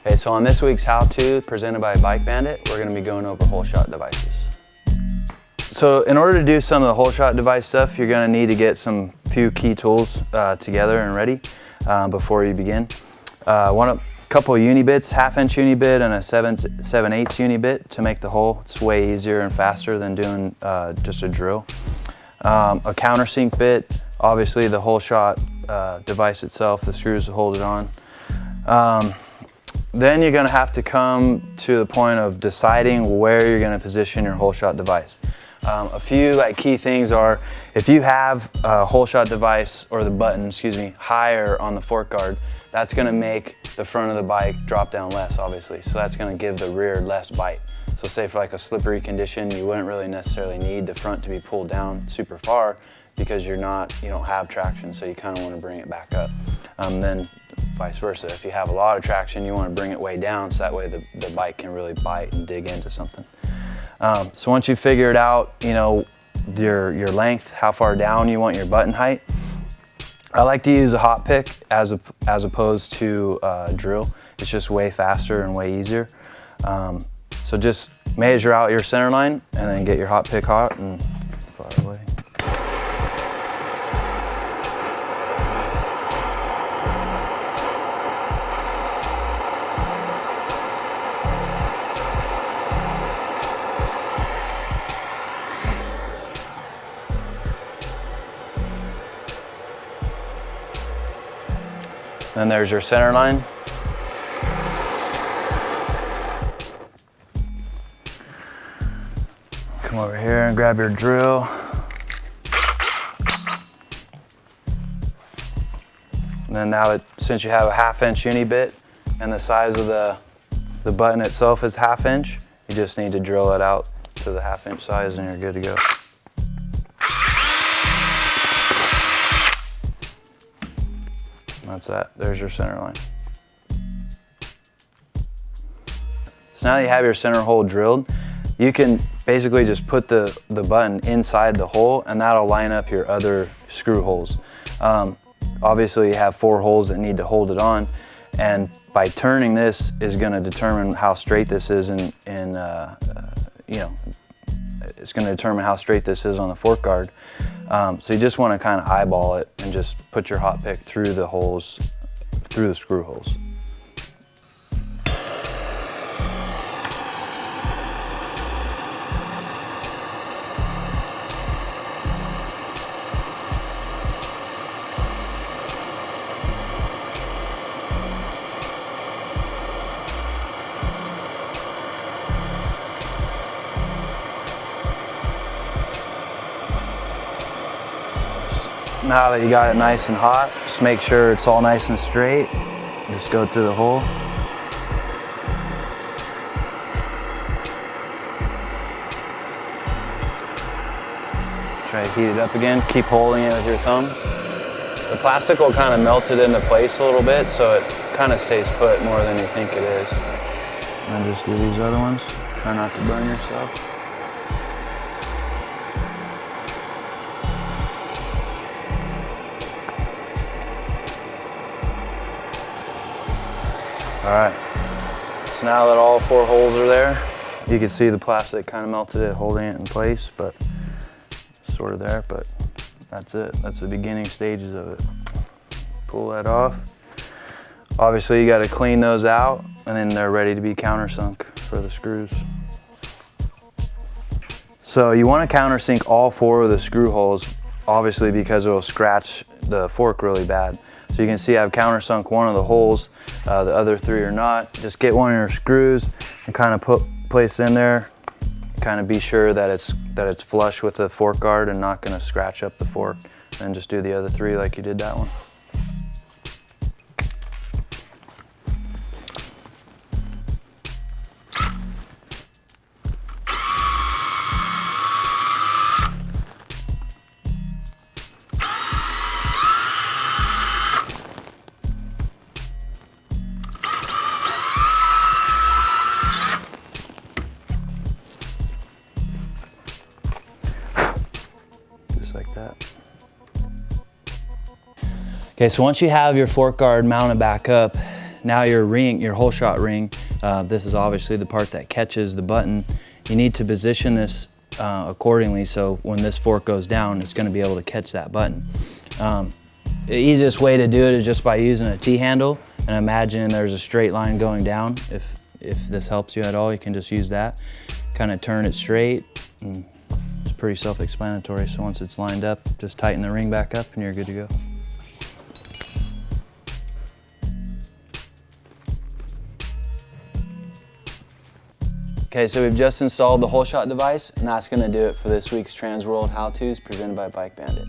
Okay, so on this week's how-to presented by Bike Bandit, we're going to be going over hole shot devices. So in order to do some of the hole shot device stuff, you're going to need to get some few key tools together and ready before you begin. A couple of uni bits, 1/2 inch uni bit and a 7/8 uni bit to make the hole. It's way easier and faster than doing just a drill. A countersink bit, obviously the hole shot device itself, the screws to hold it on. Then you're going to have to come to the point of deciding where you're going to position your hole shot device. A few key things are, if you have a hole shot device, or the button, excuse me, higher on the fork guard, that's going to make the front of the bike drop down less, obviously. So that's going to give the rear less bite. So say for a slippery condition, you wouldn't really necessarily need the front to be pulled down super far because you don't have traction, so you kind of want to bring it back up. Then vice versa, if you have a lot of traction, you want to bring it way down so that way the bike can really bite and dig into something. So once you figure it out, your length, how far down you want your button height, I like to use a hot pick as opposed to a drill. It's just way faster and way easier. So just measure out your center line and then get your hot pick hot and fire away. Then there's your center line. Come over here and grab your drill. And then now, since you have a 1/2 inch uni bit and the size of the button itself is 1/2 inch, you just need to drill it out to the 1/2 inch size and you're good to go. That's that. There's your center line. So now that you have your center hole drilled, you can basically just put the button inside the hole and that'll line up your other screw holes. Obviously you have 4 holes that need to hold it on, and by turning this is going to determine how straight this is it's going to determine how straight this is on the fork guard. So you just want to kind of eyeball it and just put your hot pick through the holes, through the screw holes. Now that you got it nice and hot, just make sure it's all nice and straight. Just go through the hole. Try to heat it up again. Keep holding it with your thumb. The plastic will kind of melt it into place a little bit, so it kind of stays put more than you think it is. And just do these other ones. Try not to burn yourself. All right, so now that all 4 holes are there, you can see the plastic kind of melted it, holding it in place, but sort of there, but that's it. That's the beginning stages of it. Pull that off. Obviously you got to clean those out, and then they're ready to be countersunk for the screws. So you want to countersink all 4 of the screw holes, obviously because it'll scratch the fork really bad. So you can see I've countersunk 1 of the holes, the other 3 are not. Just get 1 of your screws and kind of place it in there. Kind of be sure that it's flush with the fork guard and not going to scratch up the fork. And just do the other 3 like you did that one. Like that. Okay, so once you have your fork guard mounted back up, now your ring, your hole shot ring, this is obviously the part that catches the button. You need to position this accordingly, so when this fork goes down, it's going to be able to catch that button. The easiest way to do it is just by using a T-handle and imagining there's a straight line going down. If this helps you at all, you can just use that. Kind of turn it straight, and it's pretty self-explanatory. So once it's lined up, just tighten the ring back up and you're good to go. Okay, so we've just installed the hole shot device, and that's going to do it for this week's TransWorld How-Tos presented by Bike Bandit.